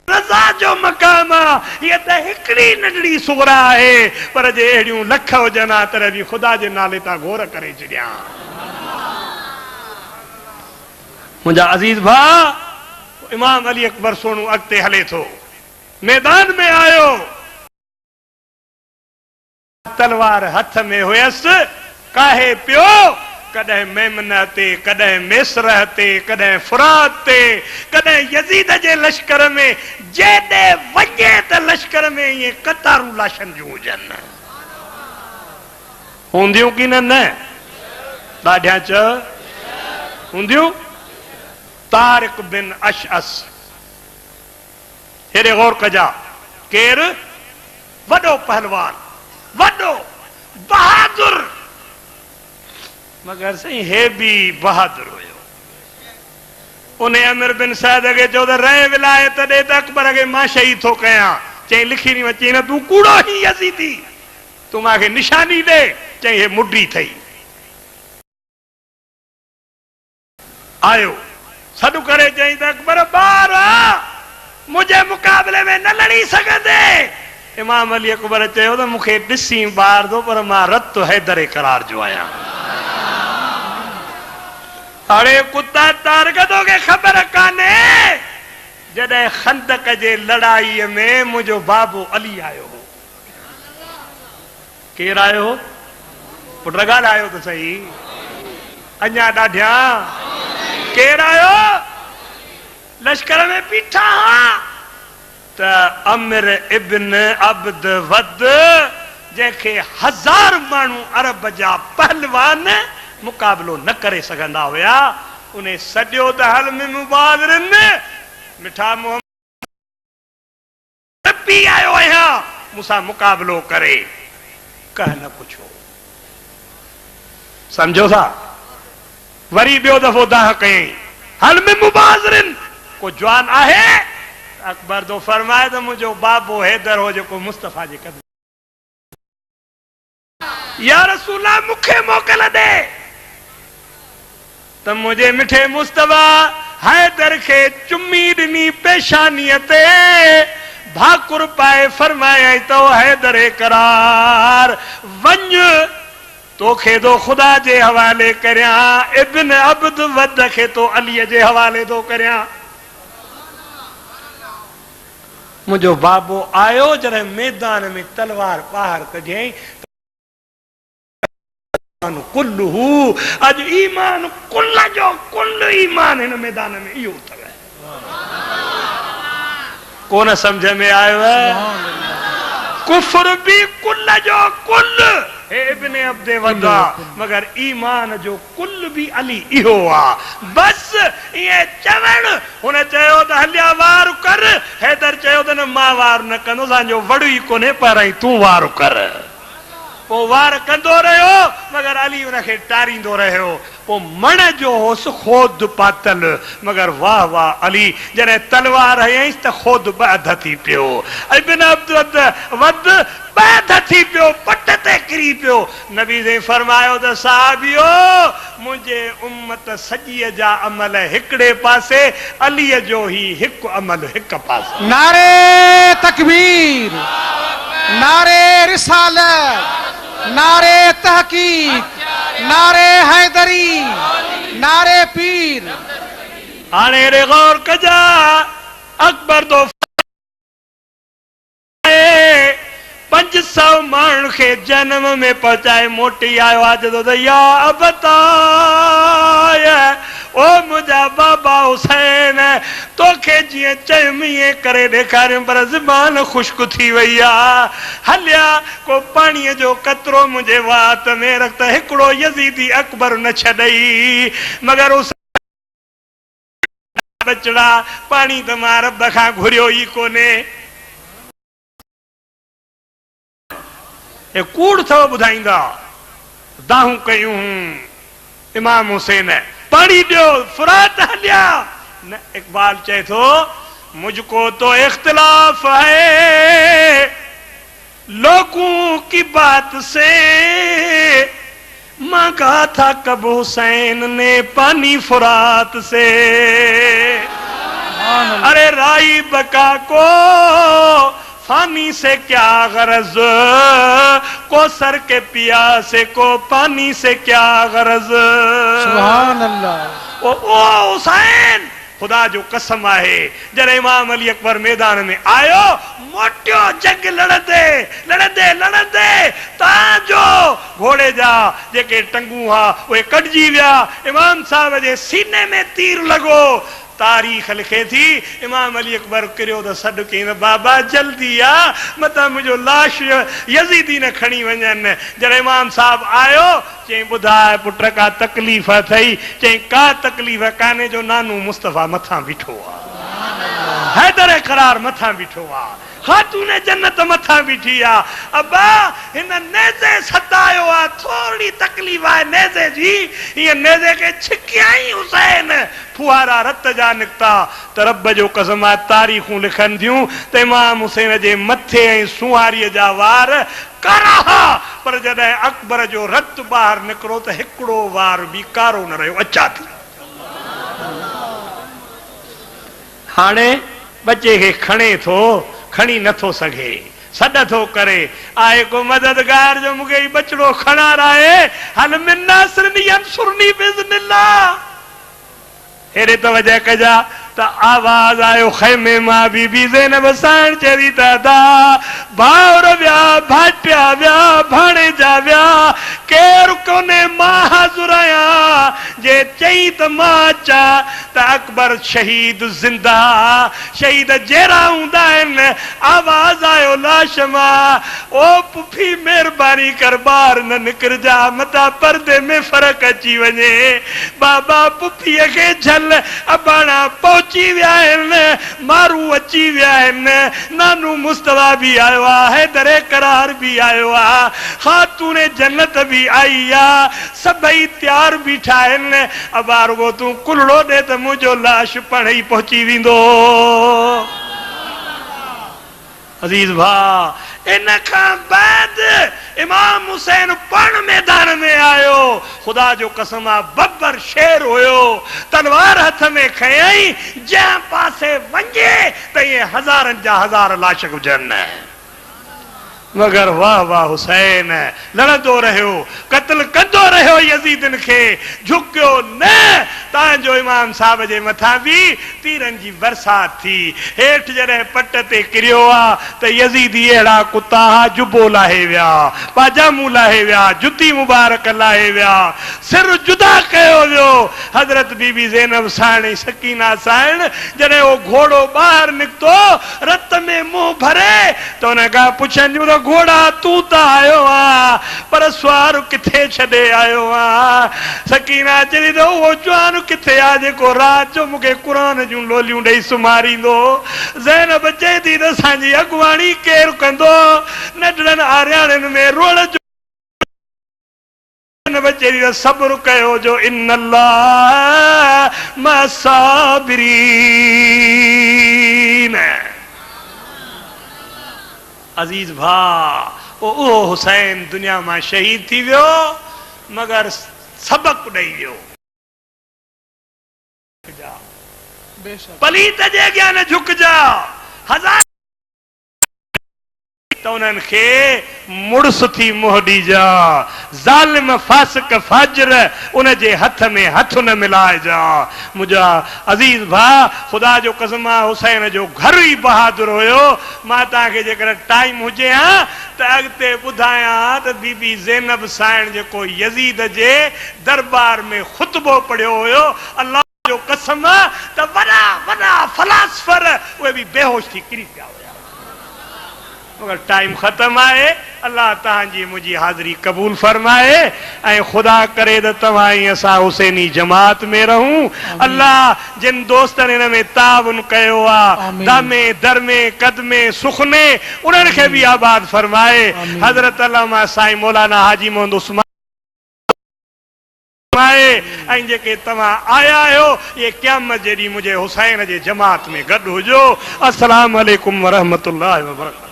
रज़ा जो मकाम आहे ये त हिकड़ी नंढड़ी सूरा आहे पर जे अहिड़ियूं लख हुजनि हा तर बि ख़ुदा जे नाले तां गौर करे छॾियां। मुंहिंजा अज़ीज़ भाउ इमाम अली अकबर सोनू अॻिते हले थो मैदान में आयो तलवार हथ में हुयसि काहे पियो कॾहिं मेमना ते कॾहिं मेसरह ते कॾहिं फुरात ते कॾहिं यज़ीद जे लश्कर में जेॾे वञे त लश्कर में इहे कतारूं लाशनि जूं हुजनि हूंदियूं की न ॾाढियां चओ हूंदियूं। तारिक बिन अशअस हेॾे गौर कजा केरु वॾो पहलवान वॾो बहादुर मगर सही हे भी बहादुर हुयो। उन्हें अमीर बिन सैद अगे चो त रहे विलायत दे त अकबर अगे मां शहीद थो कयां चई लिखी नहीं वची न तू कूड़ो ही यजीदी तू मांखे निशानी दे चई हे मुडी थई आयो सॾु करे चई त अकबर ॿार मुझे मुकाबले में न लड़ी सघंदे। इमाम अली अकबर चयो त मूंखे ॾिसी ॿार दो पर मां रत हैदर करार जो आहियां। अरे कुत्ता तारक तोखे ख़बर कान्हे जॾहिं खंदक जे लड़ाईअ में मुंहिंजो बाबो अली आयो हो केरु आयो हो पुट ॻाल्हायो त सही अञा ॾाढिया केरु आयो लश्कर में बीठा त अमिर इब्न अब्द वद जंहिंखे 1000 माण्हू अरब जा पहलवान मुकाबलो न करे सघंदा हुया उन्हें सॼो त हल में मुबादरन मिठा मोहम्मद पी आयो आहियां मूंसां मुकाबलो करे कह न पुछो समझो था वरी ॿियो दफ़ो दाह कयईं हल में मुबादरन को जवान आहे अकबर तो फरमाए त मुंहिंजो बाबो हैदर हो जेको मुस्तफा जे कदम या रसूला मूंखे मोकल दे त मुझे मिठे मुस्तफा हैदर के चुम्मी ॾिनी पेशानीअ ते भाकुर पाए फरमाए तो हैदर करार वञ तोखे तो खुदा जे हवाले करियां इब्न अब्द वद खे तो अलीअ जे हवाले तो करियां। मुझो बाबो आयो जॾहिं मैदान में तलवार ॿाहिरि कढियईं कुल्लू अज ईमान कुल जो कुल ईमान इन मैदान में इहो अथव कोन समझ में आयो कुफर भी कुल जो कुल हे इब्न अब्दे वदा मगर ईमान जो कुल भी अली इहो आ बस ये चवण हुन चयो त हलिया वार कर हैदर चयो त न मां वार न कंदो जो वड़ू ही कोने पर तू वार कर पो वार कंदो रहियो मगर अली उनखे टारींदो रहियो पो मण जो होस खोद पातल मगर वाह वाह अली जॾहिं तलवार हयईंसि त खोद ॿ थी पियो इब्न अब्द वद ॿ थी पियो पट ते किरी पियो नबी ने फरमायो त साहबियो मुंहिंजे उम्मत सॼीअ जा अमल हिकिड़े पासे अलीअ जो ही हिकु अमल हिकु पासे नारे तकबीर नारे रिसालत नारे तहकीक नारे हैदरी नारे पीर हाणे रे गौर कजा अकबर तो 500 माण्हुनि खे जन्म में पहुचाए मोटी आयो आहे जो त या अबताय ओ मुंहिंजा बाबा हुसैन तोखे जीअं चयुमि ईअं करे ॾेखारियुमि पर ज़बान ख़ुश्क थी वई आहे हलिया को पाणीअ जो कतरो मुंहिंजे वात में रख त हिकिड़ो यज़ीदी अकबर न छॾई मगर उस बचड़ा पाणी त मां रब खां घुरियो ई कोन्हे ए कूड़ थो ॿुधाईंदा दाहूं कयूं इमाम हुसैन पाणी ॾियो फुरात हलिया न इकबाल चए थो मुझको तो इख्तिलाफ है लोगों की बात से मांगा था कब हुसैन ने पानी फुरात से अरे राई बका को फानी से क्या गरज, को सर के प्यासे को पानी से क्या गरज। सुभान अल्लाह। ओ हुसैन खुदा जो कसम है, जरे इमाम अली अकबर मैदान में आयो मोटियो जंग लड़ते लड़ते लड़ते ताजो घोड़े जा जेके टंगू हा वे कटजी विया, इमाम साहब जे सीने में तीर लगो। तारीख लिखे थी इमाम अली अकबर करियो तो सॾु कई बाबा जल्दी आ मता मुझो लाश यजीदी न खणी वञनि। जॾहिं इमाम साहब आयो चई ॿुधाए पुट का तकलीफ़ थई, चई का तकलीफ़ काने जो नानू मुस्तफ़ा मथां बीठो आ, हैदर करार मथां बीठो आ, खातून जन्नत मथा बीठी आ। अब्बा इन नेज़े सतायो आ, थोड़ी तकलीफ़ है नेज़े जी, ये नेज़े के छिकियाई हुसैन फुहारा रत जा निकता। त रब जो कसम आ तारीखूं लिखन थियूं त इमाम हुसैन जे मथे ऐं सुहारीअ जा वार कारा, पर जॾहिं अकबर जो रत ॿाहिरि निकिरो त हिकिड़ो वार बि कारो न रहियो, अचा थी। हाणे बच्चे खे खणे थो खणी नथो सघे, सॾ थो करे, आए को मददगार जो मूंखे ही बचड़ो खणार आहे, हल मिन नासिरनी यंसुरनी बिज़निल्लाह। हेॾे तवजह कजा त आवाज़ आयो खैमे मां बीबी ज़ैनब साण चरी दादा भाउर विया भाटिया विया भाणेजा विया, केरु कोन्हे मां हाज़ुर आहियां। जे चई त मां अचा त अकबर शहीद ज़िंदा, शहीद जहिड़ा हूंदा आहिनि। आवाज़ आयो लाश मां, ओ पुफी महिरबानी कर ॿाहिरि न निकिरजा मता परदे में फ़र्क़ु अची वञे। बाबा पुफीअ खे झल अबाणा पहुची विया आहिनि, मारू अची विया आहिनि, नानू मुस्तफ़ा बि आयो आहे, हैदर करार बि आयो आहे, खातून जन्नत बि आई आहे, सभई तयार बीठा आहिनि। अबा रुगो तूं कुलड़ो ॾे त मुंहिंजो लाश पाण ई पहुची वेंदो। अज़ीज़ भाउ, इन खां बाद इमाम हुसैन पण मैदान में आयो। खुदा जो कसम आ बब्बर शेर हुयो, तलवार हथ में खयई, जंहिं पासे वञे त ये हज़ारनि जा हज़ार लाश गुजरनि। मगर वाह वाह हुसैन लड़ंदो रहियो, कत्ल कंदो रहियो यजीदन खे, झुकियो न। तव्हांजो इमाम साहब जे मथां बि तीरनि जी बरसात थी। हेठि जॾहिं पट ते किरियो आहे त यजीदी अहिड़ा कुता हा, जुबो लाहे विया, पाजामू लाहे विया, जुती मुबारक लाहे विया, सिर जुदा कयो वियो। हज़रत बीबी ज़ैनब साण सकीना साण जॾहिं उहो घोड़ो ॿाहिरि निकितो रत में मुंहुं भरे त हुन खां पुछनि त घोड़ा तूं त आयो आ, पर सुवार किथे छॾे आयो आ। सकीना चई त उहो जवान किथे आ जेको रात जो मूंखे क़ुरान जूं लोलियूं ॾेई सुम्हारींदो। ज़ैनब चए थी त असांजी अॻुवाणी केरु कंदो, नंढड़नि आरियाणियुनि में रोल जो चई त सब्र कयो जो इन्नल्लाह मसाबिरीन। अजीज भा, उहो हुसैन दुनिया में शहीद थी वियो, मगर सबक ॾेई वियो। पलीत जे अॻियां न झुकजा। हजार त उन्हनि खे मुड़स थी मुंहुं ॾिजा, ज़ालिम फासिक फाजिर उन जे हथ में हथ न मिलाइजा। मुंहिंजा अज़ीज़ भाउ, ख़ुदा जो कसम आहे हुसैन जो घर ई बहादुर हुयो। मां तव्हांखे जेकर टाइम हुजे हा त अॻिते ॿुधायां त बीबी ज़ैनब साइण जेको यज़ीद जे दरबार में ख़ुतबो पढ़ियो हुयो, अल्लाह जो कसम त वॾा वॾा फलासफर उहे बि बेहोश थी किरी पिया हुया। मगर टाइम ख़त्म आहे। अल्लाह तव्हांजी मुंहिंजी हाज़िरी क़बूल फरमाए ऐं ख़ुदा करे त तव्हां ऐं असां हुसैनी जमात में रहूं। अल्लाह जिन दोस्तनि हिन में ताउन कयो आहे, दामे दरमे कदमे सुखने, उन्हनि खे बि आबाद फरमाए। हज़रत अल्लामा साईं मौलाना हाजी मोहम्मद उस्मान ऐं जेके तव्हां आया आहियो, ये क़यामत जे ॾींहुं मुंहिंजे हुसैन जे जमात में गॾु हुजो। अस्सलाम वालेकुम वरहमतुल्लाहि वबरकातुहू।